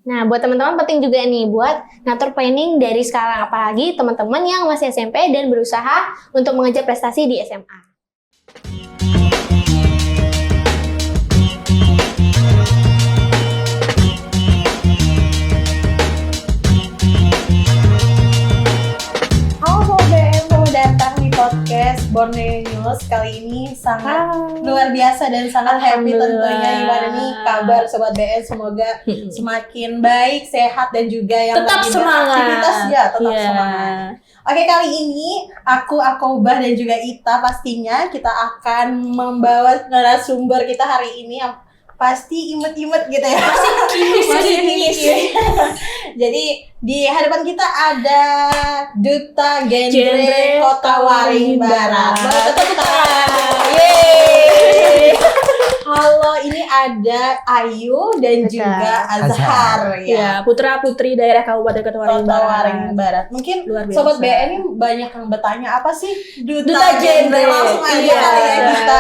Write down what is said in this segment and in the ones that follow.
Nah, buat teman-teman penting juga nih buat ngatur planning dari sekarang, apalagi teman-teman yang masih SMP dan berusaha untuk mengejar prestasi di SMA. Halo BM, selamat datang di podcast Borneo News. Kali ini sangat luar biasa dan sangat happy tentunya. Gimana nih kabar Sobat BM? Semoga semakin baik, sehat dan juga yang tetap lagi semangat. beraktivitas ya tetap semangat. Oke, kali ini aku Akobah dan juga Ita pastinya kita akan membawa narasumber kita hari ini yang pasti imut-imut gitu ya. Masih kinis. Jadi di hadapan kita ada Duta Genre Kota Waring Barat. Tepuk tangan. Yeay. Halo, ini ada Ayu dan juga Azhar ya. Putra putri daerah Kabupaten Kota Waring Barat. Mungkin luar biasa. Sobat BN ini banyak yang bertanya apa sih Duta Genre. Langsung aja kali ya kita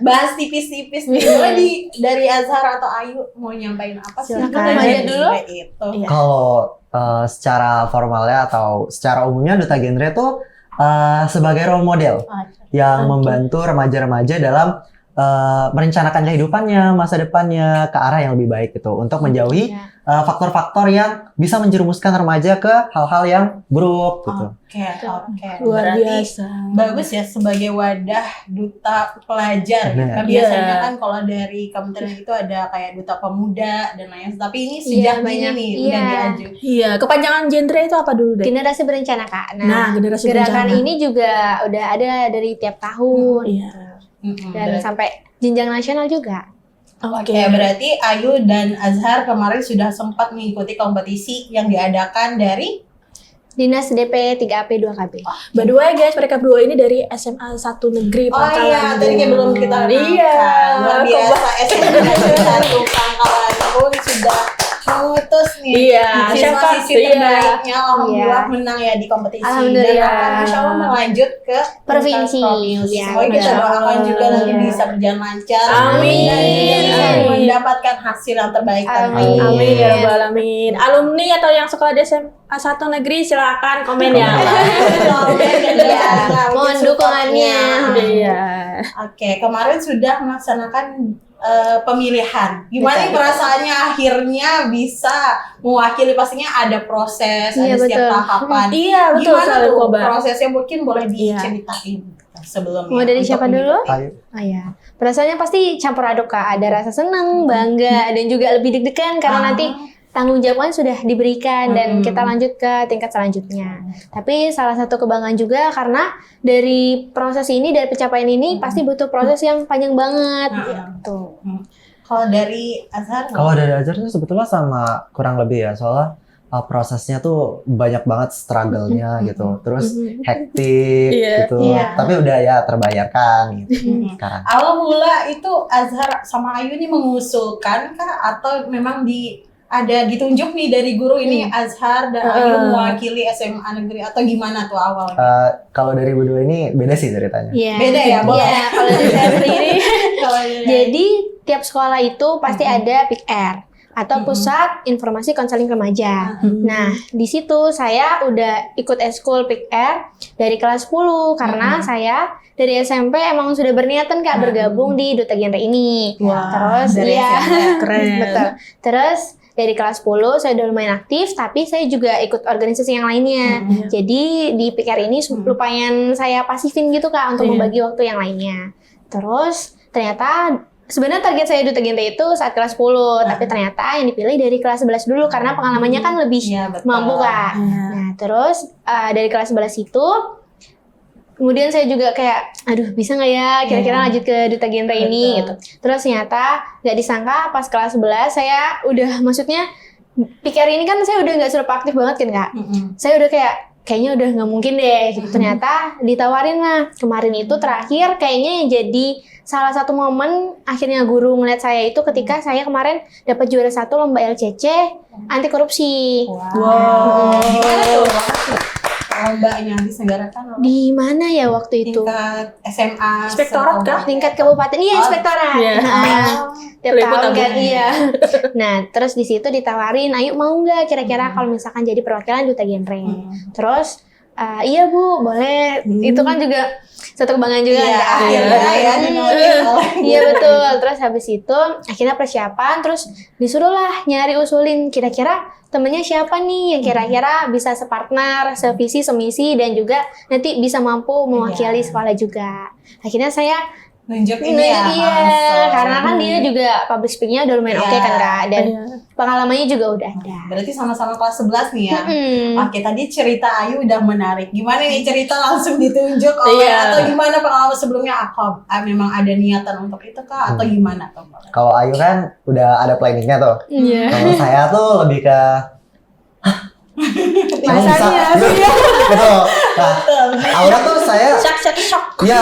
bahas tipis-tipis nih. Mulai dari Azhar atau Ayu mau nyampain apa sih? Silakan aja dulu. Itu. Kalau secara formalnya atau secara umumnya Duta Genre itu sebagai role model yang membantu remaja-remaja dalam merencanakan kehidupannya, masa depannya ke arah yang lebih baik gitu, untuk menjauhi faktor-faktor yang bisa menjerumuskan remaja ke hal-hal yang buruk gitu. Oke. Luar biasa. Bagus ya sebagai wadah duta pelajar. Kan biasanya kan kalau dari kementerian itu ada kayak duta pemuda dan lain-lain. Tapi ini sejak dini nih udah diaju. Iya, kepanjangan genre itu apa dulu deh? Generasi berencana, Kak. Nah, generasi gerakan berencana ini juga udah ada dari tiap tahun. Dan sampai jenjang nasional juga. Oke, berarti Ayu dan Azhar kemarin sudah sempat mengikuti kompetisi yang diadakan dari Dinas DP 3AP 2KB. By the way guys, mereka berdua ini dari SMA 1 Negeri Pangkalan. Oh iya, tadi kayak belum kita luar biasa SMA Negeri 1 Pangkalan pun sudah mengutus nih siswa-siswi terbaiknya. Alhamdulillah menang ya di kompetisi. Dan akan insya Allah melanjut ke provinsi. Semoga kita doakan juga nanti bisa berjalan lancar. Amin. Dan juga bisa mendapatkan hasil yang terbaik. Amin ya rabbal alamin. Alumni atau yang sekolah di SMA 1 Negeri silakan komen ya. Mohon dukungannya. Oke, kemarin sudah melaksanakan pemilihan. Gimana nih perasaannya akhirnya bisa mewakili? Pastinya ada proses, ada setiap tahapan. Iya, betul. Gimana tuh prosesnya, mungkin boleh diceritain sebelumnya. Mau dari siapa dulu? Ayo. Oh ya, perasaannya pasti campur aduk, Kak. Ada rasa senang, bangga, dan juga lebih deg-degan karena nanti tanggung jawabnya sudah diberikan dan kita lanjut ke tingkat selanjutnya. Tapi salah satu kebanggaan juga karena dari proses ini, dari pencapaian ini pasti butuh proses yang panjang banget. Gitu. Kalau dari Azhar? Kalau dari Azhar itu sebetulnya sama kurang lebih ya, soalnya prosesnya tuh banyak banget struggle-nya gitu, terus hektik gitu, tapi udah ya terbayarkan gitu sekarang. Awal mula itu Azhar sama Ayu nih mengusulkan kah atau memang ada ditunjuk nih dari guru ini Azhar dan Ayu mewakili SMA negeri atau gimana tuh awalnya? Kalau dari berdua ini beda sih ceritanya. Beda ya, boleh. Iya, kalau dari saya sendiri. Jadi tiap sekolah itu pasti ada PIKR atau Pusat Informasi Konseling Remaja. Nah, di situ saya udah ikut eskul PIKR dari kelas 10 karena saya dari SMP emang sudah berniatan Kak bergabung di Duta Genre ini. Terus keren. Betul. Terus dari kelas 10 saya udah lumayan aktif, tapi saya juga ikut organisasi yang lainnya. Jadi di PIKR ini lumayan saya pasifin gitu Kak untuk membagi waktu yang lainnya. Terus ternyata sebenarnya target saya Duta Genre itu saat kelas 10, tapi ternyata yang dipilih dari kelas 11 dulu karena pengalamannya kan lebih mampu Kak. Nah, terus dari kelas 11 itu kemudian saya juga kayak, aduh bisa nggak ya kira-kira lanjut ke Duta Genre ini gitu. Terus ternyata nggak disangka pas kelas 11 saya udah, maksudnya PIKR ini kan saya udah nggak super aktif banget kan Kak. Saya udah kayaknya udah nggak mungkin deh gitu. Ternyata ditawarin lah. Kemarin itu terakhir kayaknya yang jadi salah satu momen akhirnya guru ngeliat saya itu ketika saya kemarin dapat juara 1 lomba LCC anti korupsi. Gimana tuh? lombanya diselenggarakan oleh Di mana ya waktu itu? tingkat SMA, Inspektorat kah? Tingkat kabupaten. Iya, inspektorat. Iya. Nah, tiap Liput tahun kan Agung. iya. Nah, terus di situ ditawarin, ayo mau nggak kira-kira kalau misalkan jadi perwakilan duta genre. Terus iya Bu, boleh. Itu kan juga satu kebanggaan juga Iya, kan. akhirnya ya dinolin oleh Iya betul. Terus habis itu akhirnya persiapan, terus disuruhlah nyari usulin kira-kira temennya siapa nih yang kira-kira bisa separtner, sevisi, semisi dan juga nanti bisa mampu mewakili sekolah juga. Akhirnya saya nunjuk ini ya. iya, langsung. karena kan dia juga public speaking-nya udah lumayan Iya. oke kan Kak, dan Iya. pengalamannya juga udah ada. Berarti sama-sama kelas 11 nih ya. Mm-mm. Oke, tadi cerita Ayu udah menarik. Gimana nih cerita langsung ditunjuk oleh Iya. atau gimana pengalaman sebelumnya? Aku memang ada niatan untuk itu kah atau gimana tuh? Kalau Ayu kan udah ada planningnya tuh. Iya. Kalau saya tuh lebih ke emang bisa? Rasanya, Betul. Nah, awalnya tuh saya Shock. iya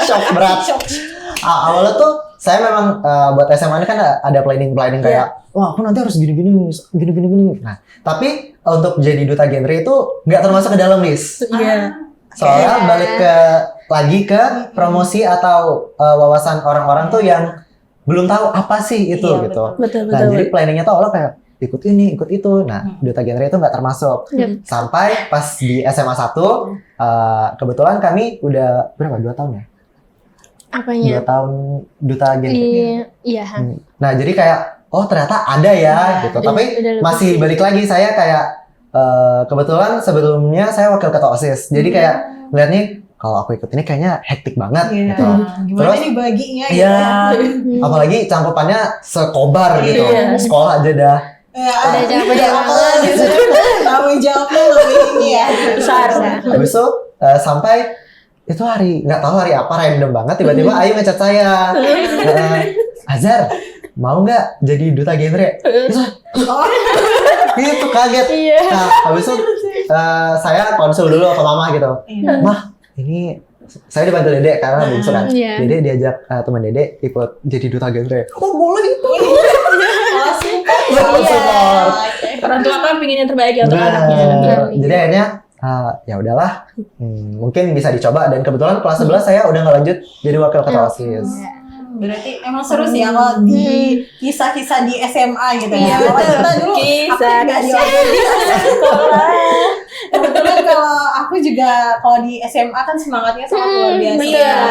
shock berat. Awalnya tuh saya memang buat SMA ini kan ada planning kayak wah aku nanti harus gini. Nah, tapi untuk jadi duta genre itu nggak termasuk ke dalam list. Iya. Soalnya balik lagi ke promosi atau wawasan orang-orang tuh yang belum tahu apa sih itu Iya, gitu. Betul. Nah, jadi planningnya tuh awalnya kayak ikut ini, ikut itu. Nah, duta genre itu nggak termasuk. Yep. Sampai pas di SMA 1, kebetulan kami udah berapa? 2 tahun ya? 2 Apanya? tahun duta genre. Iya. Nah, jadi kayak, oh ternyata ada ya, gitu. Tapi udah lebih masih sih. balik lagi, saya kayak, kebetulan sebelumnya saya wakil ketua OSIS. Jadi kayak, ngeliat nih, kalau aku ikut ini kayaknya hektik banget, Iya. gitu. Gimana Terus, nih baginya gitu iya, ya? apalagi cangkupannya sekobar gitu. Iya. Sekolah aja dah. Ya, Udah capek udah banget apa gitu. Tanggung jawabnya lebih ini ya. Besar. Habis itu sampai itu hari nggak tahu hari apa random banget tiba-tiba Ayu ngechat saya, Azhar mau nggak jadi duta genre? Terus, gitu kaget. Iya. Nah habis itu saya konsul dulu ke mama gitu, Iya. mah ini saya dibantu Dede karena bungsu kan. Iya. Dede diajak teman Dede ikut jadi duta genre. Oh boleh itu. Kelas Support. Orang tua kan pengen yang terbaik ya untuk anaknya. Bener. Jadi akhirnya ya udahlah, mungkin bisa dicoba dan kebetulan kelas 11 saya udah nggak lanjut jadi wakil ketua OSIS. Berarti emang seru sih ya kalau di kisah-kisah di SMA gitu ya. Iya, Kalau betul. kita dulu Kisah nggak di kisah organisasi sekolah. Kebetulan kalau aku juga kalau di SMA kan semangatnya sangat luar biasa. betul. Ya.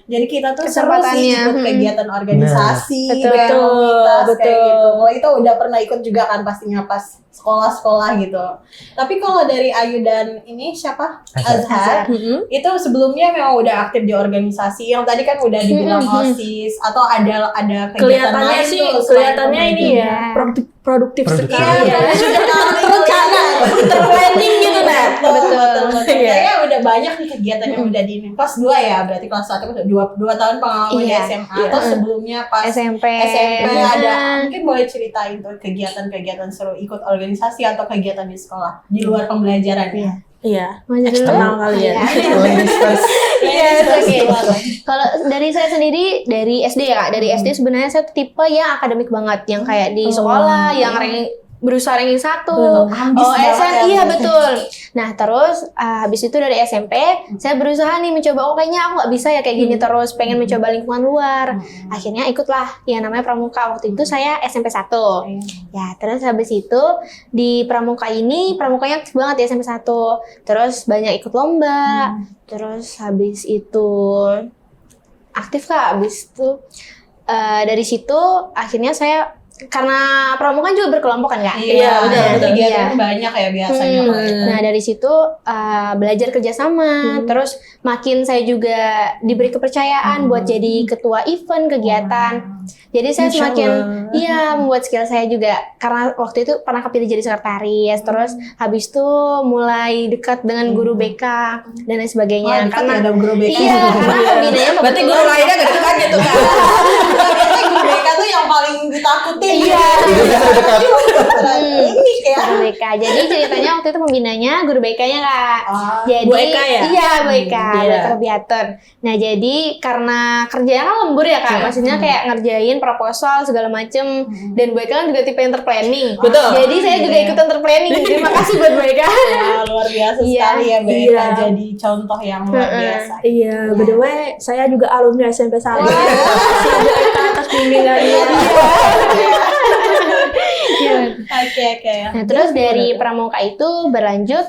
Jadi kita tuh seru sih Kesempatannya. ikut kegiatan organisasi, Betul, komunitas betul. kayak gitu. Kalau itu udah pernah ikut juga kan pastinya pas sekolah-sekolah gitu. Tapi kalau dari Ayu dan ini siapa? Azhar. Itu sebelumnya memang udah aktif di organisasi yang tadi kan udah dibilang OSIS atau ada kegiatan Kelihatannya lain sih, tuh selain kelihatannya ini pembelajaran. ya produktif Produktif. sekali ya. Iya, Sudah betul. terencana, terplanning gitu nah. Betul. Iya. Kayaknya udah banyak nih kegiatan yang udah di kelas 2 ya, berarti kelas 1 udah 2 tahun pengalaman di Iya. SMA Iya. atau sebelumnya pas SMP. SMP ada mungkin boleh ceritain tuh kegiatan-kegiatan seru ikut organisasi atau kegiatan di sekolah di luar pembelajaran ya. Iya. Mau jadi Eksternal dulu? kali ya. Ladies first. Iya, oke. Kalau dari saya sendiri dari SD ya Kak, dari SD sebenarnya saya tuh tipe yang akademik banget, yang kayak di sekolah, yang berusaha ranking 1. Ambis Oh, banget SM, ya. iya betul. Nah, terus habis itu dari SMP, saya berusaha nih mencoba, oh kayaknya aku nggak bisa ya kayak gini terus, pengen mencoba lingkungan luar. Akhirnya ikutlah yang namanya Pramuka. Waktu itu saya SMP 1. Ya, terus habis itu di Pramuka ini, Pramukanya aktif banget ya SMP 1. Terus banyak ikut lomba. Terus habis itu aktif Kak, habis itu dari situ akhirnya saya karena pramuka juga berkelompok kan Kak? Iya, betul, betul. kegiatan banyak ya biasanya. Pak. Nah dari situ belajar kerjasama, terus makin saya juga diberi kepercayaan buat jadi ketua event kegiatan. Jadi saya Masya semakin Allah. membuat skill saya juga karena waktu itu pernah kepilih jadi sekretaris, terus habis itu mulai dekat dengan guru BK dan lain sebagainya. Dekat ya ada guru BK. Iya, karena pembinanya Berarti guru kebetulan- lainnya gak dekat gitu kan? Biasanya guru BK tuh yang paling ditakutin. Iya. Unik ya. Guru BK. Jadi ceritanya waktu itu pembinanya guru BK-nya Kak. Jadi Bu Eka ya? Iya, Bu Eka, Iya. Bu Eka Biatur. Nah, jadi karena kerjanya kan lembur ya Kak. Maksudnya kayak ngerjain proposal segala macem. Dan Bu Eka kan juga tipe yang terplanning. Betul. Jadi saya juga ikutan terplanning. Terima kasih buat Bu Eka. Wah, luar biasa Iya. sekali ya Mbak Iya. Eka, jadi contoh yang luar biasa. Iya, by the way, saya juga alumni SMP Sari. Masih Bu Eka atas bimbingannya. Oke. Nah, terus dari pramuka itu berlanjut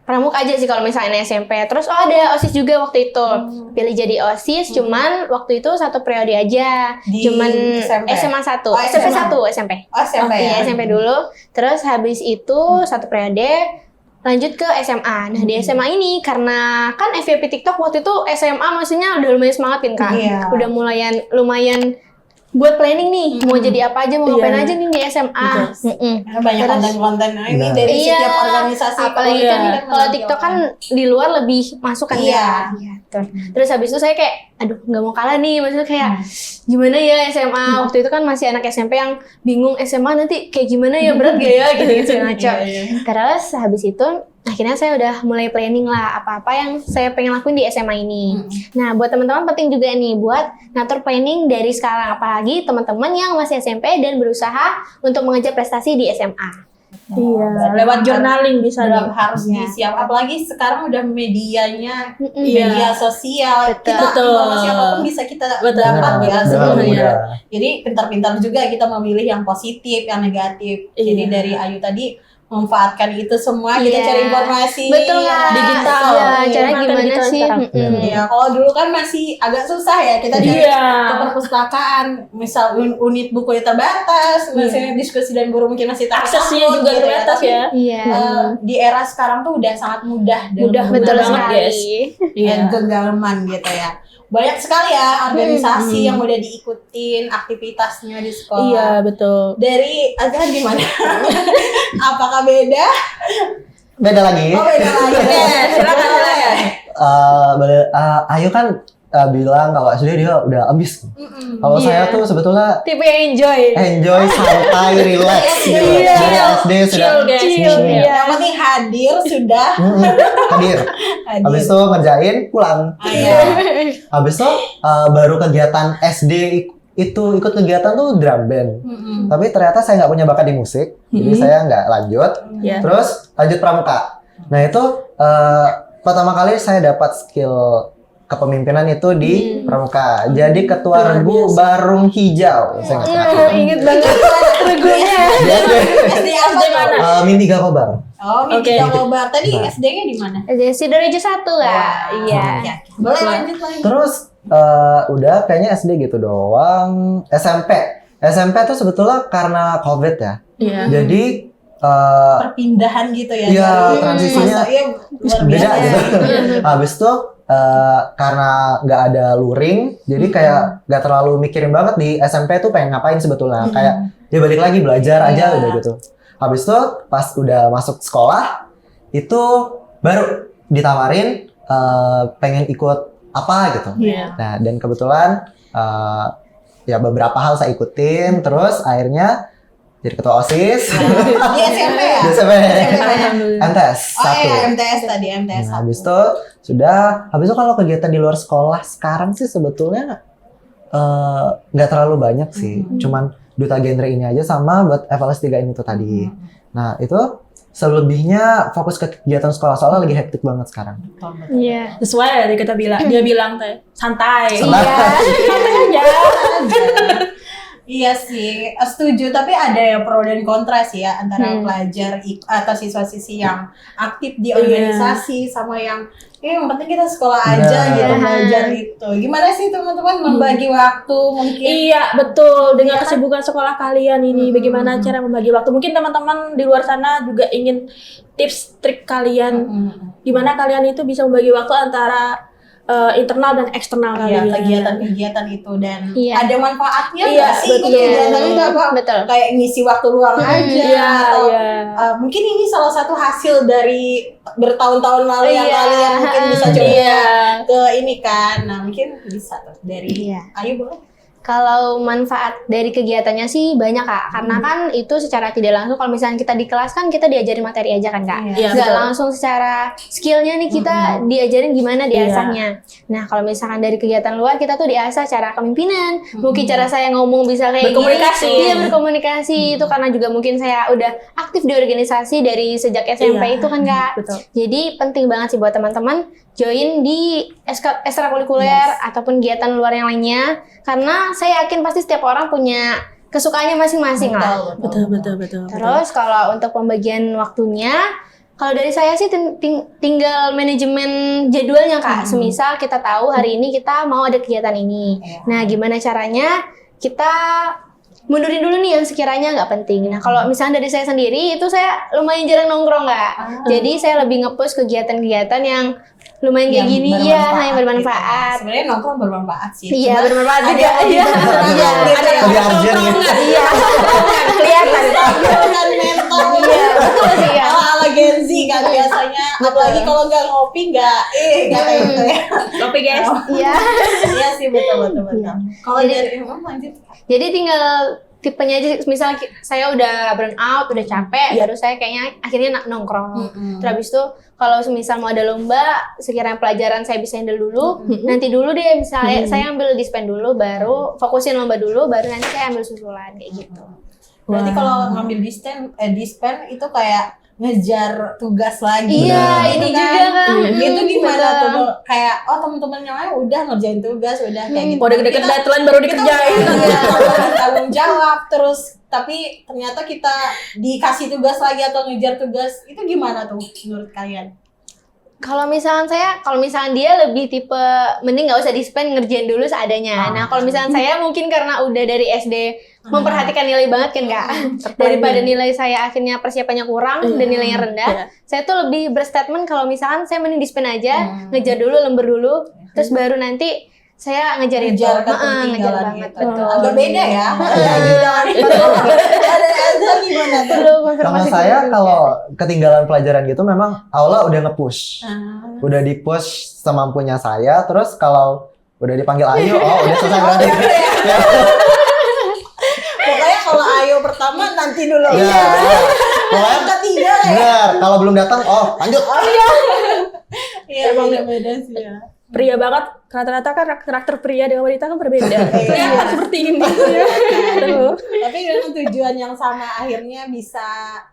pramuka aja sih kalau misalnya SMP. Terus ada OSIS juga waktu itu. Pilih jadi OSIS cuman waktu itu 1 periode aja. Di Cuman SMP? SMA 1. Oh, SMP SMA. 1 SMP. Oh, SMP ya? Iya, SMP dulu. Terus habis itu 1 periode lanjut ke SMA. Nah, di SMA ini karena kan FYP TikTok waktu itu SMA maksudnya udah lumayan semangat kan, Kak. Iya. Udah lumayan buat planning nih, mau jadi apa aja, mau ngapain Iya. aja nih di SMA. Karena banyak Terus- konten-konten ini Nah. dari Iya, setiap organisasi. apalagi Iya. kan kalau TikTok kan di luar lebih masuk kan Iya. ya. Tuh. Terus habis itu saya kayak aduh nggak mau kalah nih, maksudnya kayak gimana ya SMA. Waktu itu kan masih anak SMP yang bingung SMA nanti kayak gimana ya, berat gak ya gitu segala macam. Iya. Terus habis itu akhirnya saya udah mulai planning lah apa-apa yang saya pengen lakuin di SMA ini. Nah, buat teman-teman penting juga nih buat ngatur planning dari sekarang, apalagi teman-teman yang masih SMP dan berusaha untuk mengejar prestasi di SMA. Iya, lewat journaling bisa Benar, nih. harus Iya. disiap. Apalagi sekarang udah medianya, Iya. media sosial. Betul. Kita Betul. informasi apapun bisa kita Betul. dapat ya Dengan sebenarnya. mudah. Jadi pintar-pintar juga kita memilih yang positif, yang negatif. Iya. Jadi dari Ayu tadi memanfaatkan itu semua, kita Iya. cari informasi Betul yang Kak. digital. Iya, Iya, cara maka gimana digital sih? sekarang. Ya, kalau dulu kan masih agak susah ya kita di Iya. ke perpustakaan, misal unit buku terbatas, misalnya diskusi dan guru mungkin masih Aksesnya takut juga gitu terbatas Tapi, ya. Iya. di era sekarang tuh udah sangat mudah dan Mudah Betul banget, sekali. guys. Iya. dan genggaman gitu ya. Banyak sekali ya organisasi yang udah diikutin aktivitasnya di sekolah. Iya, betul. Dari Azhar gimana? Apakah beda? Beda lagi. Oh beda lagi. Silakan. Ayu kan bilang kalau SD dia udah ambis. Kalau saya tuh sebetulnya Tipe yang enjoy. enjoy, santai, relax gitu. Iya. Dari SD sudah Chill, guys. Chill, Iya. iya. Yang penting hadir sudah. hadir. Hadir. Habis itu ngerjain, pulang. Iya. Habis itu baru kegiatan SD itu ikut kegiatan tuh drum band. Tapi ternyata saya nggak punya bakat di musik, jadi saya nggak lanjut. Iya. Terus lanjut pramuka. Nah itu pertama kali saya dapat skill kepemimpinan itu di pramuka. Jadi ketua Luar regu biasa. Barung Hijau. Saya nggak pernah tahu. Ingat banget regunya. Di SD, SD apa mana? tuh? Mini Gakobar. Oh, Mimpi Oke. Jakobar. Tadi Nah. SD-nya di mana? Sidoarjo 1 Kak. Iya. Oke. Boleh lanjut lagi. Terus udah kayaknya SD gitu doang. SMP tuh sebetulnya karena COVID ya. Iya. Jadi Perpindahan gitu ya. Iya, dari transisinya masa- iya, luar beda biasa. gitu. Habis itu karena nggak ada luring, jadi kayak nggak terlalu mikirin banget di SMP tuh pengen ngapain sebetulnya. Kayak ya balik lagi belajar aja Iya. udah gitu. Habis itu pas udah masuk sekolah itu baru ditawarin pengen ikut apa gitu. Iya. Nah dan kebetulan ya beberapa hal saya ikutin, terus akhirnya jadi ketua OSIS. Di SMP ya? Di SMP. Alhamdulillah. MTS Oh 1. iya, MTS tadi, MTS. Nah, habis itu kalau kegiatan di luar sekolah sekarang sih sebetulnya nggak terlalu banyak sih. Cuman duta genre ini aja sama buat FLS 3 ini tuh tadi. Nah, itu selebihnya fokus ke kegiatan sekolah soalnya lagi hektik banget sekarang. Iya. Sesuai dari kita bilang, dia bilang teh santai. Santai. Santai aja. Iya sih, setuju. Tapi ada ya pro dan kontra sih ya antara pelajar atau siswa-siswi yang aktif di organisasi sama yang yang penting kita sekolah aja Nah. gitu belajar itu. Gimana sih teman-teman membagi waktu mungkin? Iya, betul. Dengan Iya kan? kesibukan sekolah kalian ini, bagaimana cara membagi waktu? Mungkin teman-teman di luar sana juga ingin tips trik kalian, di mana kalian itu bisa membagi waktu antara internal dan eksternal Iya, kalian. kegiatan-kegiatan itu dan Iya. ada manfaatnya Iya, nggak sih ikut betul. kegiatan itu apa? Betul. Kayak ngisi waktu luang aja Iya, atau iya. mungkin ini salah satu hasil dari bertahun-tahun lalu yang Iya. kalian mungkin bisa coba Iya. ke ini kan. Nah, mungkin bisa tuh dari Iya. Ayu boleh? Kalau manfaat dari kegiatannya sih banyak Kak, karena kan itu secara tidak langsung kalau misalnya kita di kelas kan kita diajarin materi aja kan Kak, Iya, nggak betul. langsung secara skillnya nih kita diajarin gimana diasahnya. Nah kalau misalkan dari kegiatan luar kita tuh diasah cara kepemimpinan, mungkin cara saya ngomong bisa kayak Berkomunikasi. gini, iya berkomunikasi itu karena juga mungkin saya udah aktif di organisasi dari sejak SMP Iya, itu kan Kak. betul. Jadi penting banget sih buat teman-teman join di ekstrakurikuler ataupun kegiatan luar yang lainnya karena saya yakin pasti setiap orang punya kesukaannya masing-masing lah. Betul. Terus kalau untuk pembagian waktunya kalau dari saya sih tinggal manajemen jadwalnya Kak. Semisal kita tahu hari ini kita mau ada kegiatan ini. Nah, gimana caranya kita mundurin dulu nih yang sekiranya nggak penting. Nah, kalau misalnya dari saya sendiri itu saya lumayan jarang nongkrong Kak. Jadi saya lebih nge-push kegiatan-kegiatan yang lumayan kayak gini ya, yang bermanfaat. Sebenarnya nongkrong bermanfaat sih. Iya, Cuma bermanfaat ada juga. yang Iya. iya, ada yang Lebih urgent gitu. Iya. Kelihatan. kan mental. Iya, betul sih ya. Ala Gen Z kan biasanya, apalagi kalau nggak ngopi nggak kayak gitu ya. Kopi guys. Iya. Iya sih betul. Kalau Jadi- dari lanjut. Jadi tinggal tipenya aja, misal saya udah burn out, udah capek, baru saya kayaknya akhirnya nongkrong. Terus habis itu kalau semisal mau ada lomba, sekiranya pelajaran saya bisa handle dulu, nanti dulu deh misalnya saya ambil dispen dulu, baru fokusin lomba dulu, baru nanti saya ambil susulan kayak gitu. Berarti kalau ngambil dispen itu kayak ngejar tugas lagi. Iya, Gitu ini kan. juga kan. Itu gimana Betul. tuh? Kayak teman-teman yang lain udah ngerjain tugas, udah kayak gitu. Udah deket Kita- deadline baru dikerjain. Kita udah tanggung jawab terus, tapi ternyata kita dikasih tugas lagi atau ngejar tugas, itu gimana tuh menurut kalian? Kalau misalnya dia lebih tipe mending nggak usah dispen, ngerjain dulu seadanya. Nah, kalau misalnya saya mungkin karena udah dari SD memperhatikan nilai banget kan Kak. Daripada nilai saya akhirnya persiapannya kurang dan nilainya rendah, saya tuh lebih berstatement kalau misalkan saya mending dispen aja, ngejar dulu, lembur dulu, terus baru nanti saya ngejar itu. Ngejar Ngejar ketertinggalan banget, gitu. betul. Agak beda ya. Ada gimana tuh? Perlu Sama konfirmasi saya dulu. kalau ketinggalan pelajaran gitu memang aula udah nge-push. Udah di-push semampunya saya, terus kalau udah dipanggil Ayu, udah selesai berarti. Ya. Pokoknya kalau Ayo pertama nanti dulu. Iya. Pokoknya Ketiga ya. benar, kalau belum datang, lanjut. Iya, beda sih ya. Pria banget, rata-rata kan karakter pria dengan wanita kan berbeda. Ternyata seperti ini. Tuh. Tapi dengan tujuan yang sama akhirnya bisa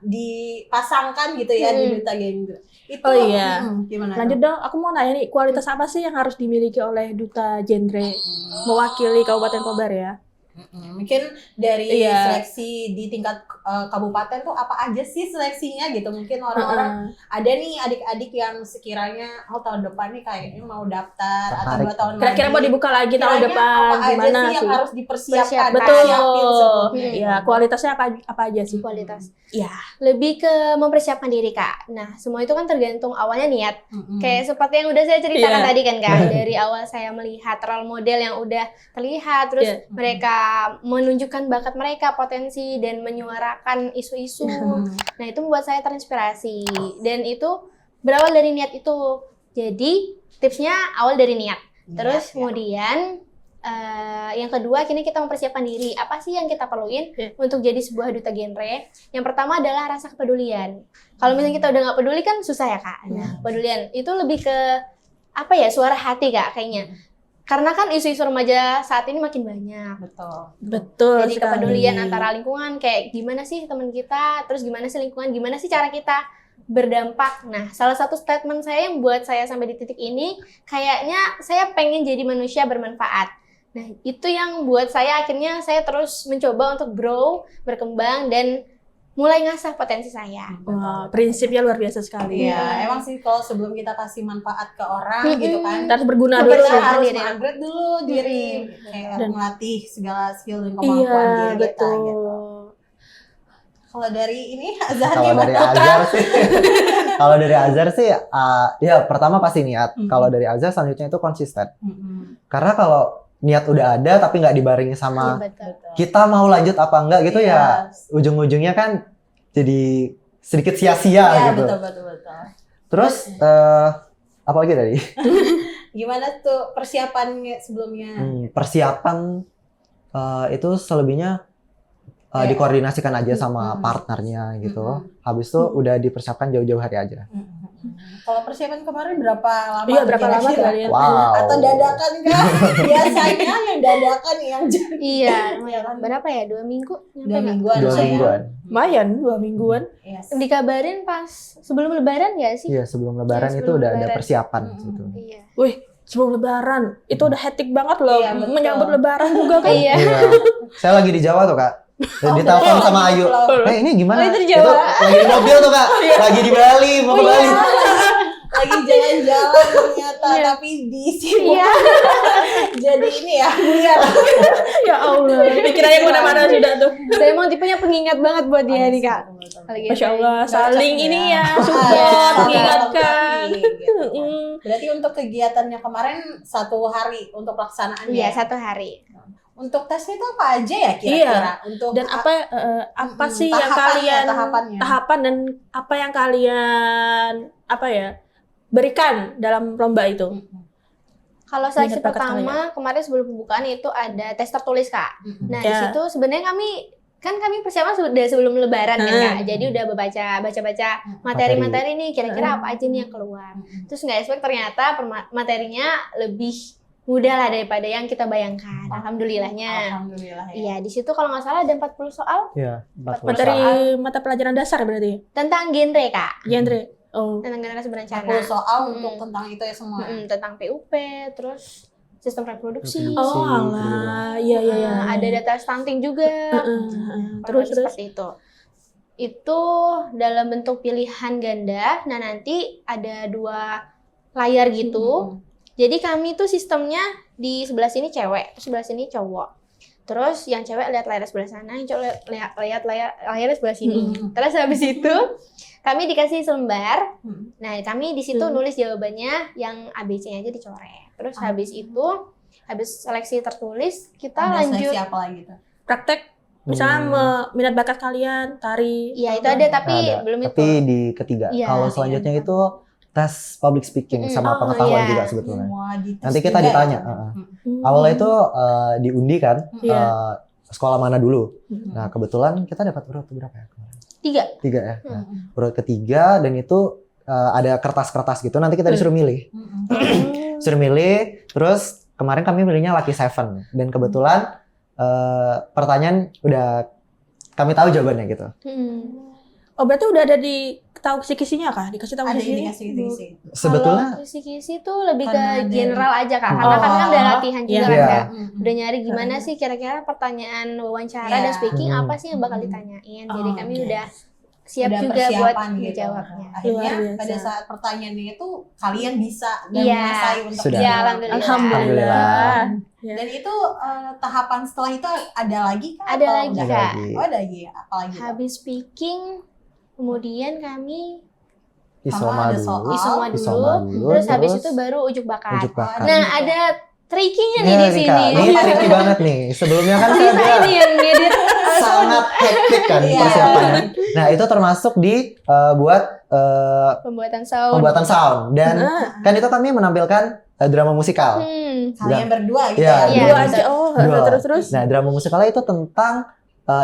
dipasangkan gitu ya di Duta Genre. Itu Oh iya. Gimana? Lanjut dong, aku mau nanya nih, kualitas apa sih yang harus dimiliki oleh Duta Genre mewakili Kabupaten Kobar ya? Mungkin dari Iya. seleksi di tingkat kabupaten tuh apa aja sih seleksinya gitu? Mungkin orang-orang ada nih adik-adik yang sekiranya tahun depan nih kayaknya mau daftar atau 2 tahun Kira-kira mau lagi. dibuka lagi tahun Kiranya depan, apa aja gimana sih yang sih? harus dipersiapkan? Betul. Siapin sebelumnya. Ya, kualitasnya apa aja sih? kualitas. Iya. Lebih ke mempersiapkan diri Kak. Nah, semua itu kan tergantung awalnya niat. Mm-mm. Kayak seperti yang udah saya ceritakan Iya. tadi kan Kak, dari awal saya melihat role model yang udah terlihat, terus Iya. mereka menunjukkan bakat mereka, potensi, dan menyuarakan isu-isu. Nah, itu membuat saya terinspirasi. Dan itu berawal dari niat itu. Jadi, tipsnya awal dari niat. Terus kemudian, yang kedua, kini kita mempersiapkan diri. Apa sih yang kita perluin untuk jadi sebuah duta genre? Yang pertama adalah rasa kepedulian. Kalau misalnya kita udah nggak peduli kan susah ya Kak. Nah, kepedulian itu lebih ke apa ya, suara hati Kak kayaknya. Karena kan isu-isu remaja saat ini makin banyak. Betul Jadi sekali. kepedulian antara lingkungan, kayak gimana sih teman kita, terus gimana sih lingkungan, gimana sih cara kita berdampak. Nah, salah satu statement saya yang buat saya sampai di titik ini, kayaknya saya pengen jadi manusia bermanfaat. Nah, itu yang buat saya akhirnya saya terus mencoba untuk grow, berkembang, dan mulai ngasah potensi saya. Wah, prinsipnya luar biasa sekali. Iya, emang sih kalau sebelum kita kasih manfaat ke orang gitu kan, Kita harus berguna dulu kita sih. harus diri. upgrade dulu diri, kayak Dan- melatih segala skill dan kemampuan Iya, diri kita betul. gitu. Kalau dari ini Azhar Kalau dari Azhar sih, kalau dari Azhar sih, ya pertama pasti niat. Kalau dari Azhar selanjutnya itu konsisten. Karena kalau niat udah ada tapi nggak dibarengi sama Iya, betul. kita mau lanjut apa enggak gitu ya, Yes. ujung-ujungnya kan jadi sedikit sia-sia Iya, gitu. betul. Terus apa lagi tadi? Gimana tuh persiapannya sebelumnya? Persiapan itu selebihnya Iya. dikoordinasikan aja sama partnernya gitu. Habis itu udah dipersiapkan jauh-jauh hari aja. Kalau persiapan kemarin berapa lama? Iya, berapa lama kira-kira? kalian? Wow. Atau dadakan kan? Biasanya yang dadakan yang jadi. Iya, lumayan. Berapa ya? 2 minggu? Nyampe 2 nggak? mingguan. 2 lah ya. mingguan. Lumayan 2 mingguan. Yes. Dikabarin pas sebelum lebaran nggak sih? Iya, sebelum lebaran Iya, itu sebelum udah ada lebaran. persiapan gitu. Iya. Wih, sebelum lebaran itu udah hektik banget loh. Iya, betul. Menyambut lebaran juga kan. Iya. Iya. Saya lagi di Jawa tuh, Kak. Ditelepon sama Ayu. Ini gimana? Oh, itu di Jawa. Itu lagi di mobil tuh, Kak. Lagi di Bali, mau ke Bali. Lagi jalan-jalan ternyata, Iya. tapi disibuk. Iya. Jadi ini ya, buyar. Ya Allah, pikirannya kemana-mana sudah tuh. Saya emang tipenya pengingat banget buat dia nih, Kak. Lagi Masya Allah, Cocok saling ya. ini ya, Ah, support, iya, mengingatkan. gitu. Mm. Berarti untuk kegiatannya kemarin 1 hari untuk pelaksanaannya. Iya, ya? 1 hari. Untuk tesnya itu apa aja ya kira-kira? Untuk Dan apa sih yang tahapannya, kalian tahapannya. tahapan dan apa yang kalian berikan dalam lomba itu? Kalau seleksi Minat bakat pertama kemarin sebelum pembukaan itu ada tes tertulis, Kak. Nah, di Ya. situ sebenarnya kami persiapan sudah sebelum lebaran kan, Kak. Jadi udah baca-baca materi-materi nih kira-kira apa aja nih yang keluar. Terus nggak expect ternyata materinya lebih mudah lah daripada yang kita bayangkan. Alhamdulillahnya. Alhamdulillah ya. Iya, di situ kalau nggak salah ada 40 soal Iya, 40 Materi soal. mata pelajaran dasar berarti. tentang genre, Kak. Genre. Oh. Tentang generasi 10 berencana. soal untuk tentang itu ya semua. Tentang PUP, terus sistem reproduksi. Oh, alah. Iya, iya, iya. Ada data stunting juga. Terus Seperti itu. Itu dalam bentuk pilihan ganda. Nah, nanti ada 2 layar gitu. Jadi kami tuh sistemnya di sebelah sini cewek, sebelah sini cowok. Terus yang cewek lihat layar sebelah sana, yang cowok lihat layar sebelah sini. Terus habis itu kami dikasih selembar. Nah, kami di situ nulis jawabannya yang ABC-nya aja dicoret. Terus habis itu, habis seleksi tertulis, kita Ada lanjut. seleksi apa lagi tuh? Praktek misalnya minat bakat kalian, tari. Iya, itu ada tapi Ada. belum itu. Tapi di ketiga. Iya, Kalau selanjutnya itu tes public speaking sama Oh, pengetahuan iya. juga sebetulnya. Semua dites Nanti kita juga ditanya. ya? Awalnya itu diundi kan, Iya. sekolah mana dulu. Nah, kebetulan kita dapat urut berapa ya? 3. 3 ya. Nah, urut ketiga dan itu ada kertas-kertas gitu. Nanti kita disuruh milih. Disuruh milih. Terus kemarin kami milihnya Lucky Seven. Dan kebetulan pertanyaan udah kami tahu jawabannya gitu. Oh, berarti udah ada tahu kisi-kisinya kah? Dikasih tahu Ada kisi-kisinya? indikasi-indikasi. Sebetulnya Kalau kisi-kisi tuh lebih ke Karena ada- general aja, Kak. Karena Oh, kami kan udah latihan juga iya. kan, Iya. Kak. Udah nyari gimana sih kira-kira pertanyaan wawancara Iya. dan speaking apa sih yang bakal ditanyain. Jadi kami oke. udah siap Udah juga buat persiapan gitu. menjawabnya. Akhirnya Luar biasa. pada saat pertanyaannya itu kalian bisa dan Iya. menguasai untuk Sudah. Iya, menjawab. alhamdulillah. Alhamdulillah. Dan itu tahapan setelah itu ada lagi kah? Ada atau lagi, udah? Kak. Oh, ada lagi. Apa lagi? Kak? Habis speaking, kemudian kami isoma ada dulu. soal. isoma Isoma dulu, dulu, terus habis terus itu baru ujuk bakat. ujuk bakat. Nah, ada trikinya nih Ya, di nih, sini. Kak. Ini tricky banget nih. Sebelumnya kan saya Bisa bilang ini yang ngedit. sangat hektik kan Iya. persiapannya. Nah, itu termasuk di buat Pembuatan sound. pembuatan sound. Dan kan itu kami menampilkan drama musikal. Kalian berdua gitu Iya, ya? Iya. Dua aja. Oh, Dua. terus. Nah, drama musikalnya itu tentang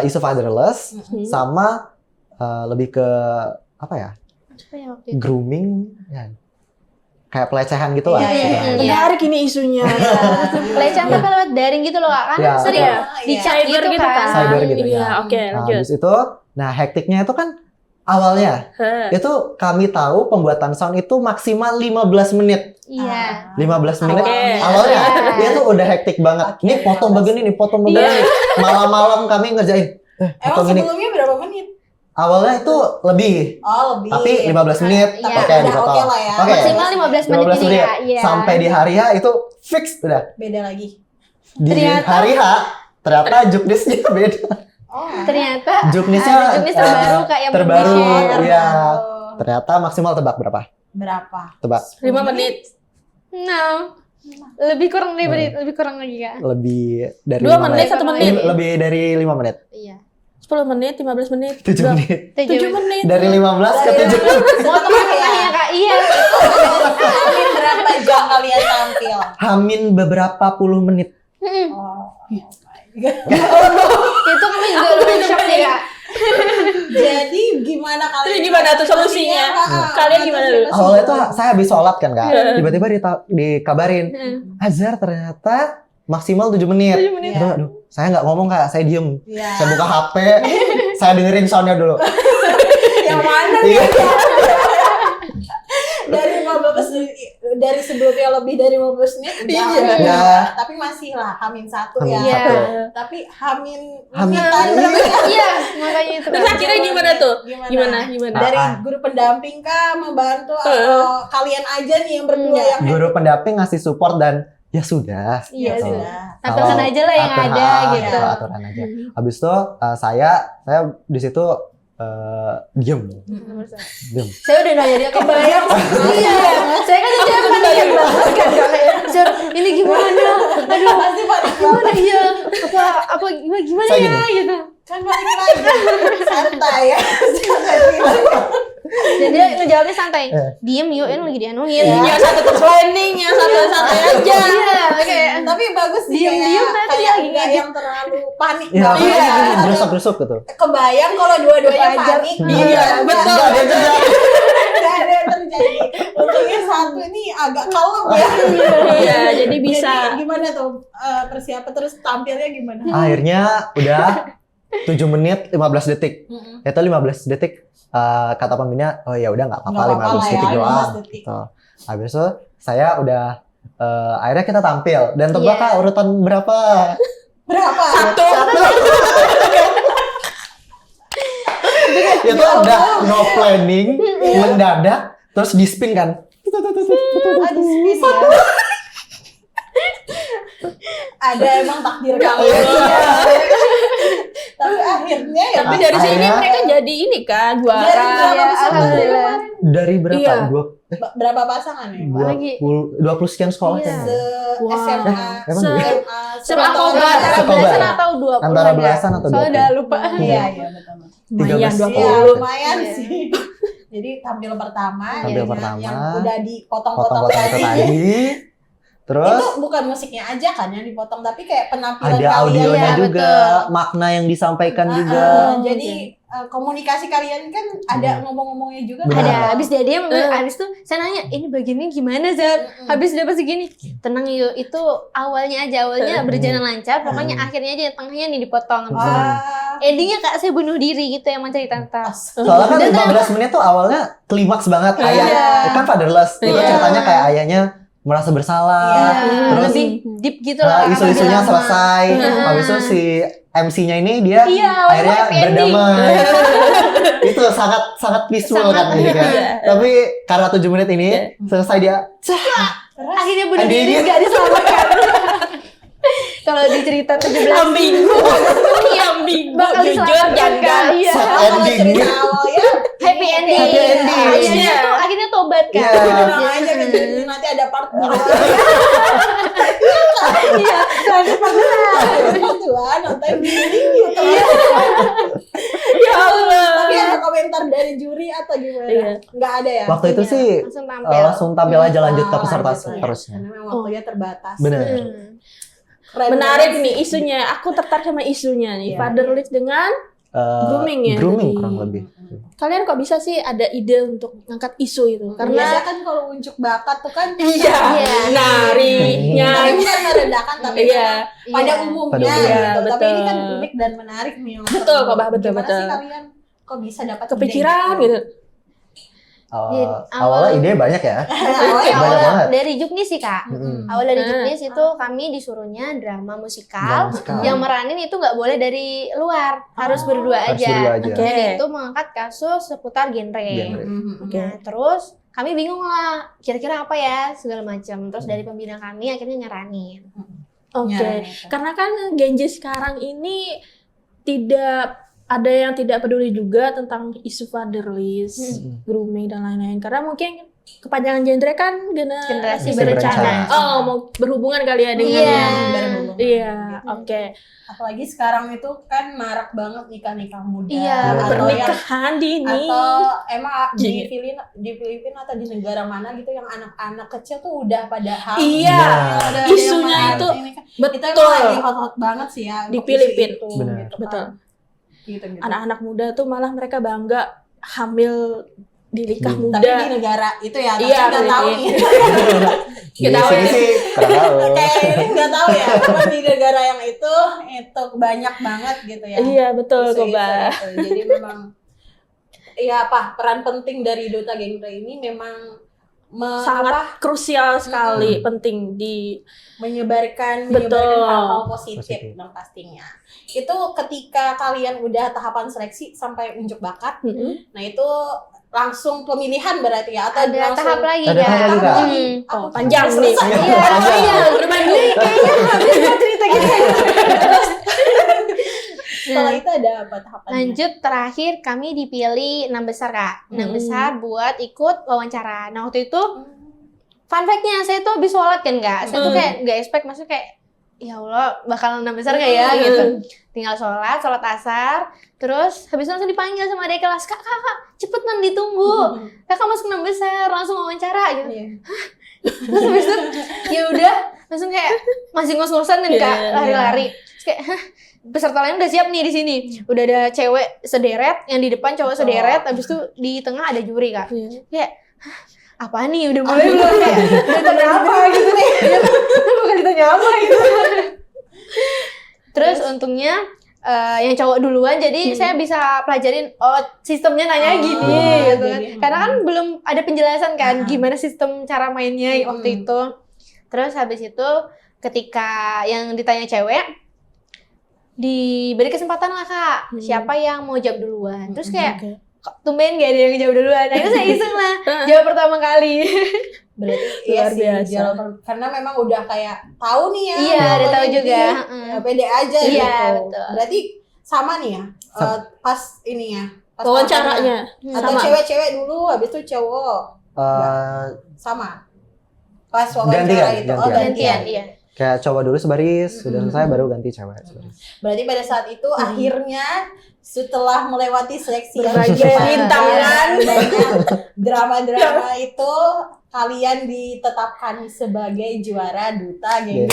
isu fatherless sama lebih ke apa ya? Apa ya waktu itu? Grooming ya. Kayak pelecehan gitu lah. Iya, iya, istilahnya. iya. Menarik ini isunya. Pelecehan tapi lewat daring gitu loh, Kak. Kan Iya. sering Iya. di chat Cyber gitu kan. Cyber gitu, Iya, ya. oke, Nah, lanjut. habis itu, nah hektiknya itu kan awalnya itu kami tahu pembuatan sound itu maksimal 15 menit. Iya. 15 menit Oke. awalnya Iya. dia tuh udah hektik banget. Oke, Ini potong 15. bagian ini, potong bagian ini. Malam-malam kami ngerjain. Emang Potong ini. sebelumnya berapa menit? Awalnya itu lebih, Oh, lebih. tapi 15 menit. Iya. Oke, Udah dipotong. oke lah ya. Oke. Maksimal 15 menit 15 ini, menit. Kak. Iya. Sampai di hari H itu fix udah. Beda lagi. Di Ternyata- hari H ternyata juknisnya beda. Oh. Ternyata Juknisnya ada juknis terbaru, Kak, yang belum terbaru. di-share. Iya. Ternyata maksimal tebak berapa? Berapa? Tebak 5 menit. No. Lebih kurang lebih kurang lagi, Kak. lebih dari 2 5 menit, 1 menit. Lebih dari 5 menit. Iya. 10 menit, 15 menit. 7 menit. 7 menit. Dari 15 ke 7 menit. Potong tengahnya, Kak. Iya. Amin berapa jam kalian tampil? Hamin beberapa puluh menit. Oh, my Itu kami juga lumayan shock sih kak. Jadi gimana kalian? Terus gimana tuh solusinya? Kalian gimana dulu? Awalnya tuh saya habis sholat kan kak, tiba-tiba dikabarin, Azhar ternyata maksimal 7 menit. 7 menit. Aduh, saya nggak ngomong kak, saya diem. Iya. Saya buka HP, saya dengerin soundnya dulu. Yang mana Iya. dari 15 menit, dari sebelumnya lebih dari 15 menit udah Iya. Hamin. Ya. Tapi masih lah Hamin 1 Hamin ya. satu. Tapi Hamin Hamin. tadi Iya, makanya itu. Terus akhirnya gimana tuh? Gimana? Dari guru pendamping kah membantu atau kalian aja nih yang berdua Enggak. yang Guru pendamping ngasih support dan ya sudah. Iya gitu. sudah. Aturan aja lah yang Aturan, ada gitu. Aturan aja. Habis itu saya di situ diem. Saya udah nanya dia kebayang. Iya, saya kan udah panik banget kan kak. Sir, ini gimana? Aduh, pasti panik gimana iya? Apa gimana Saya ya gitu. kan balik lagi santai ya. Dan dia ngejawabnya santai. Diem yuk, ini lagi dianuin. Yang satu terus landing, yang satu santai aja. Iya, kayak Tapi bagus sih Diem-diem tadi kayak lagi nggak ngedit. yang terlalu panik Ya, banget. apalagi gerusuk-gerusuk gitu. Kebayang kalau dua-duanya panik. Iya, betul. Nggak ada yang terjadi. Nggak ada yang terjadi. Untungnya satu ini agak kalem ya. Iya, jadi bisa. Jadi, gimana tuh persiapan terus tampilnya gimana? Akhirnya udah 7 menit 15 detik. Itu 15 detik kata pembina, oh ya udah nggak apa-apa Nggak apa-apa 15 lah detik ya, doang. 15 detik. Gitu. Habis itu saya udah akhirnya kita tampil dan tebak Iya. Kak urutan berapa? Berapa? Satu. Itu udah no planning, mendadak, terus di spin kan. Ada spis ya. Ada emang takdir kamu. Tapi akhirnya ya. Tapi dari sini Akhirnya- mereka jadi ini kan Dari juara. berapa Iya, peserta alhamdulillah. kemarin? Dari berapa? Iya. Berapa pasangan ya? Pak? 20 sekian sekolah Iya. kan. Se SMA, Emang Se- gitu? Sama Sekolah. Kobar. Antara Sekolah. belasan atau 20 Antara ada. belasan atau Soalnya 20. udah lupa. Iya, iya betul. Lumayan 13. 20. Iya, lumayan sih. Jadi tampil pertama, Tampil ya, pertama. yang udah dipotong-potong Potong-potong itu tadi. tadi. Terus Itu bukan musiknya aja kan yang dipotong, tapi kayak penampilan ada kalian. audionya ya, juga, betul. makna yang disampaikan Ah, juga. jadi komunikasi kalian kan ada ngomong-ngomongnya juga. Benar. Ada, habis dia habis tuh saya nanya, ini bagiannya gimana Zar? Habis dapat segini, tenang yuk, itu awalnya berjalan lancar, pokoknya akhirnya aja tengahnya nih dipotong. Habis itu, endingnya kak saya bunuh diri gitu yang mencerita tentang. Soalnya kan 15 menit tuh awalnya klimaks banget. Ayah kan fatherless. Itu Iya. ceritanya kayak ayahnya merasa bersalah. Terus Lebih deep gitu loh. isu-isunya Lama. selesai. Habis itu si MC-nya ini dia Iya, akhirnya happy ending. berdamai. Itu sangat visual kan ini kan. Iya. Tapi karena 7 menit ini selesai dia Akhirnya bunuh diri Endingnya. nggak diselamatkan. Kalau dicerita 17 Ambigu. Ambigu. bakal Jujur diselamatkan jangan. Kak. Iya. sad Kalau ending. cerita awalnya Happy ending. Happy ending. Akhirnya tuh akhirnya tobat kan. Iya. tenang aja kan, jadi nanti ada part 2. Iya, soalnya Part 2 nonton di YouTube. Ya Allah. Tapi ada komentar dari juri atau gimana? Iya. Nggak ada ya? Waktu itu sih langsung tampil. langsung tampil aja lanjut ke peserta lanjut lah ya. seterusnya. Karena memang waktunya terbatas. Benar. Keren Menarik banget nih sih. isunya. Aku tertarik sama isunya nih. Iya. Fatherless dengan Grooming ya, Grooming tadi. kurang lebih. kalian kok bisa sih ada ide untuk ngangkat isu itu? Karena Karena kan kalau unjuk bakat tuh kan iya, Iya. nari, tapi nyari. bukan merendahkan tapi Iya. memang pada Iya. umumnya Pada gitu. umumnya, Tapi betul. ini kan unik dan menarik nih. Betul, Kak Bah, betul, Gimana betul. sih kalian kok bisa dapat Kepikiran ide gitu. Awalnya ide banyak ya. Awalnya Banyak Awal banget. dari Juknis sih kak. Mm-mm. Awal dari Juknis itu kami disuruhnya drama musikal. Drama musikal. Yang meranin itu nggak boleh dari luar, harus berdua Harus aja. berdua aja. Oke. Jadi itu mengangkat kasus seputar genre. Genre. Oke. Nah, terus kami bingung lah, kira-kira apa ya segala macam. Terus dari pembina kami akhirnya nyaranin. Oke. Nyaranin itu. Karena kan Gen Z sekarang ini tidak ada yang tidak peduli juga tentang isu fatherless, grooming dan lain-lain. Karena mungkin kepanjangan genre kan Generasi berencana. berencana. Oh, mau berhubungan kali ya dengan Iya. yang Iya, Gitu. oke. Apalagi sekarang itu kan marak banget nikah muda. Iya, atau yang Pernikahan dini. atau emang Iya. di Filipina atau di negara mana gitu yang anak-anak kecil tuh udah pada hamil. Iya, Udah ada isunya yang itu ini kan. Itu betul. emang lagi hot-hot banget sih ya Di untuk Filipina. isu itu, Benar. gitu kan. Betul. Gitu. Anak-anak muda tuh malah mereka bangga hamil di nikah muda. Tapi di negara itu ya, tapi Iya, nggak tahu nih. Di Kita sini sih kurang tahu. Kayak ini nggak tahu ya, cuma di negara yang itu banyak banget gitu ya. Iya, betul, Isu-isu Koba. gitu. Jadi memang ya peran penting dari Duta Genre ini memang Sangat krusial sekali, penting di menyebarkan Betul. hal-hal positif Positif. dong pastinya. Itu ketika kalian udah tahapan seleksi sampai unjuk bakat, nah itu langsung pemilihan berarti ya atau Ada langsung tahap lagi Ada ya. tahap lagi, Kak. Oh, panjang nih. selesai. Iya, panjang. Bermain cerita gitu. Setelah itu ada apa tahapannya? Lanjut terakhir kami dipilih 6 besar Kak. 6 besar buat ikut wawancara. Nah waktu itu fun fact-nya saya tuh habis sholat kan Kak. Saya tuh kayak nggak expect, maksudnya kayak ya Allah bakal 6 besar gak ya gitu. Tinggal sholat asar. Terus habis itu langsung dipanggil sama adik kelas, kak cepet nan ditunggu. Kakak masuk 6 besar langsung wawancara gitu. Iya. Terus habis itu ya udah langsung kayak masih ngos-ngosan kan Kak, lari-lari. Terus kayak peserta lain udah siap nih di sini. Udah ada cewek sederet, yang di depan cowok sederet, habis itu di tengah ada juri Kak. Kayak apa nih udah mulai belum kayak udah tanya apa gitu nih. Bukan ditanya apa gitu. Terus untungnya yang cowok duluan, jadi saya bisa pelajarin sistemnya nanya gini gitu kan. Karena kan belum ada penjelasan kan gimana sistem cara mainnya waktu itu. Terus habis itu ketika yang ditanya cewek diberi kesempatan lah Kak, siapa yang mau jawab duluan. Terus kayak kok tumben gak ada yang jawab duluan. Nah itu saya iseng lah jawab pertama kali. Berarti iya Luar sih, biasa. karena memang udah kayak tahu nih ya. Iya, udah jawabannya, tahu juga. jadi ya pede aja Iya, gitu. betul. Berarti sama nih ya, pas ini ya. Pas wawancaranya. tahapannya. Atau Sama. cewek-cewek dulu, habis itu cowok. Sama. Pas wawancara Gantian, itu. Gantian, iya. Kayak cowok dulu sebaris, sudah selesai baru ganti cewek sebaris. Berarti pada saat itu akhirnya setelah melewati seleksi yang Berbagai cukup rintangan. banyak drama-drama itu, kalian ditetapkan sebagai juara Duta Genre.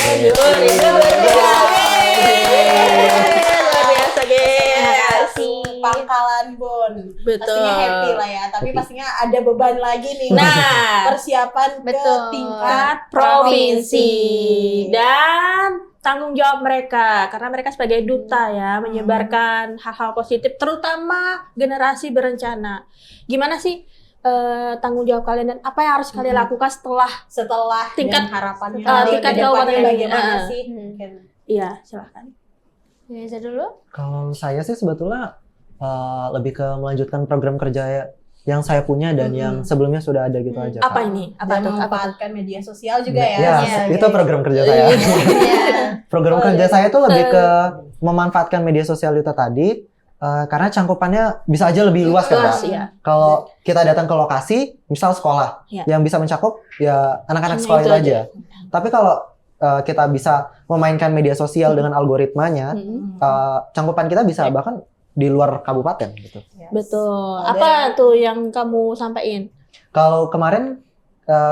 Luar biasa, guys. Pangkalan Bon. Betul. Pastinya happy lah ya, tapi pastinya ada beban lagi nih. Nah, Persiapan ke betul. tingkat provinsi dan tanggung jawab mereka karena mereka sebagai duta ya menyebarkan hal-hal positif terutama generasi berencana. Gimana sih tanggung jawab kalian dan apa yang harus kalian lakukan setelah tingkat- dan harapannya tingkat ke depannya kabupaten. bagaimana sih? Mungkin. Iya, silahkan. Reza dulu. Kalau saya sih sebetulnya lebih ke melanjutkan program kerja yang saya punya dan yang sebelumnya sudah ada gitu aja. Apa Kak. ini? Apa Dan tuh? Apa tuh? memanfaatkan media sosial juga ya. Ya, Iya. itu program kerja saya. Program kerja saya itu lebih ke memanfaatkan media sosial itu tadi karena cangkupannya bisa aja lebih luas kan, Luas, Kak? iya. Kalau kita datang ke lokasi, misal sekolah, Iya. yang bisa mencakup ya anak-anak Hanya sekolah itu itu aja. aja. Tapi kalau kita bisa memainkan media sosial dengan algoritmanya, cangkupan kita bisa bahkan di luar kabupaten gitu. Yes. Betul. Ada- Apa tuh yang kamu sampaikan? Kalau kemarin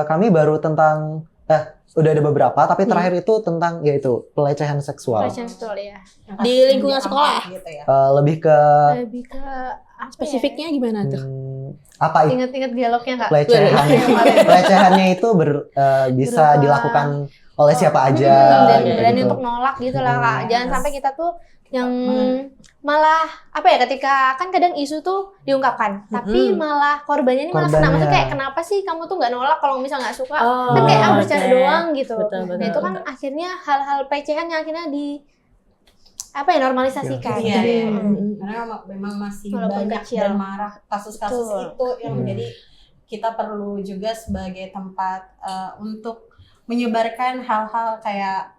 kami baru tentang udah ada beberapa, tapi terakhir itu tentang yaitu pelecehan seksual. Fashion store ya. Yang Di harus lingkungan diangkat sekolah. gitu ya. Lebih ke Lebih ke apa Spesifiknya gimana tuh? apa itu Ingat-ingat dialognya Kak. pelecehan? Pelecehannya itu bisa Berupa- dilakukan oleh siapa aja. Dan gitu. berani untuk nolak gitu lah Kak. Jangan sampai kita tuh yang malah apa ya, ketika kan kadang isu tuh diungkapkan tapi malah korbannya ini malah kena. Maksudnya kayak kenapa sih kamu tuh nggak nolak kalau misal nggak suka, kan kayak bercanda oke. doang gitu. Betul, betul, Nah itu kan akhirnya hal-hal pelecehan yang akhirnya di apa ya, normalisasikan. Iya, Jadi, iya. Karena memang masih Walaupun banyak kecil. dan marah kasus-kasus Betul. itu yang menjadi kita perlu juga sebagai tempat untuk menyebarkan hal-hal kayak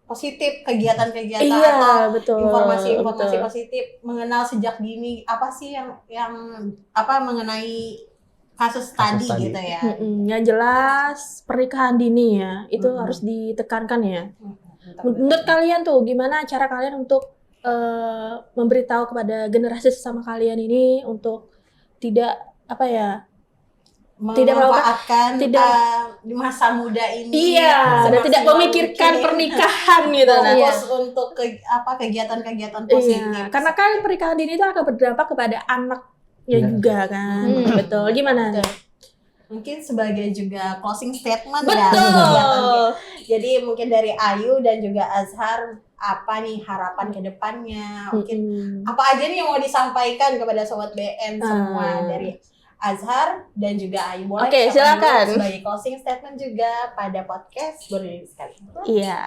positif, kegiatan-kegiatan Iya, atau betul. informasi-informasi betul. positif, mengenal sejak dini apa sih yang apa mengenai kasus tadi tadi. gitu ya. Yang jelas pernikahan dini ya, itu harus ditekankan ya. Menurut kalian tuh gimana cara kalian untuk memberitahu kepada generasi sesama kalian ini untuk tidak tidak memanfaatkan tidak di masa muda ini dan tidak memikirkan pernikahan gitu fokus untuk kegiatan-kegiatan positif. Iya, karena kan pernikahan dini itu akan berdampak kepada anaknya juga kan. Betul. Gimana? Mungkin sebagai juga closing statement Betul. Jadi mungkin dari Ayu dan juga Azhar, apa nih harapan ke depannya? Mungkin apa aja nih yang mau disampaikan kepada sobat BN semua, dari Azhar dan juga Ayu. Boleh Oke, silakan. sebagai closing statement juga pada podcast Berdiri sekali. Iya.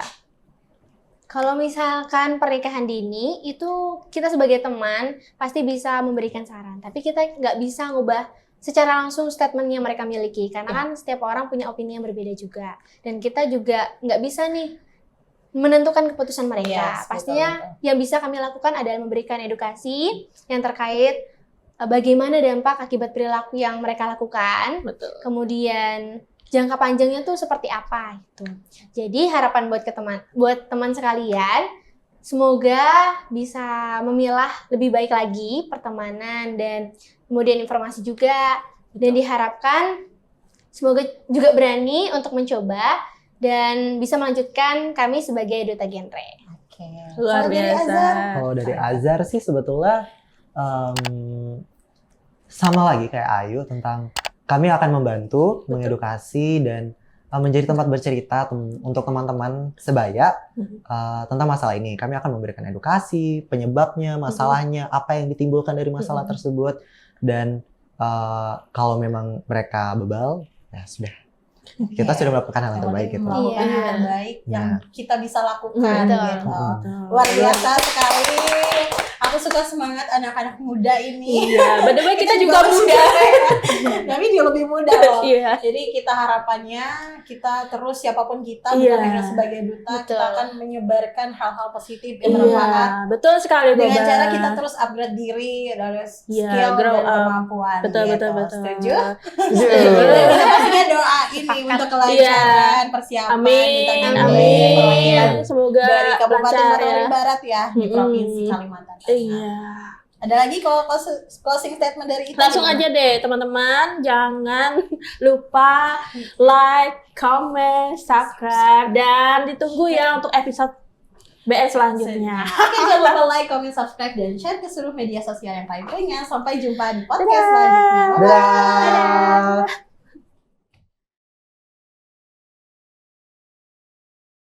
Kalau misalkan pernikahan dini itu kita sebagai teman pasti bisa memberikan saran, tapi kita nggak bisa ngubah secara langsung statement yang mereka miliki, karena kan setiap orang punya opini yang berbeda juga, dan kita juga nggak bisa nih menentukan keputusan mereka. Pastinya yang bisa kami lakukan adalah memberikan edukasi yang terkait bagaimana dampak akibat perilaku yang mereka lakukan. Betul. Kemudian jangka panjangnya tuh seperti apa itu. Jadi harapan buat teman sekalian, semoga bisa memilah lebih baik lagi pertemanan dan kemudian informasi juga. Dan diharapkan semoga juga berani untuk mencoba dan bisa melanjutkan kami sebagai duta genre. Oke. Luar biasa. Kalau dari Azhar sih sebetulnya sama lagi kayak Ayu, tentang kami akan membantu, mengedukasi, dan menjadi tempat bercerita untuk teman-teman sebaya tentang masalah ini. Kami akan memberikan edukasi, penyebabnya, masalahnya, apa yang ditimbulkan dari masalah tersebut, dan kalau memang mereka bebal, ya sudah. Kita sudah melakukan hal yang terbaik gitu. Melakukan hal yang terbaik yang kita bisa lakukan Betul. gitu. Luar biasa sekali. Aku suka semangat anak-anak muda ini. Iya, by the way kita juga muda. Tapi dia lebih muda loh. Iya. Jadi kita harapannya kita terus siapapun kita, Iya. bukan hanya sebagai duta, Betul. kita akan menyebarkan hal-hal positif yang bermanfaat. Iya, betul sekali Dengan Baba. cara kita terus upgrade diri dari Iya, skill grow dan up. kemampuan. Betul, gitu. betul, betul. Setuju? Iya. Kita pastinya doa ini untuk kelancaran persiapan Amin, duta genre amin. perwakilan Semoga dari Kabupaten lancar Matahari ya. Barat ya di Provinsi Kalimantan Tengah. Iya. Ada lagi kalau closing statement dari Ita? Langsung gimana? aja deh teman-teman, jangan lupa like, comment, subscribe, dan ditunggu ya untuk episode BS selanjutnya. Oke, jangan lupa like, comment, subscribe, dan share ke seluruh media sosial yang kalian punya. Sampai jumpa di podcast selanjutnya. Dadah.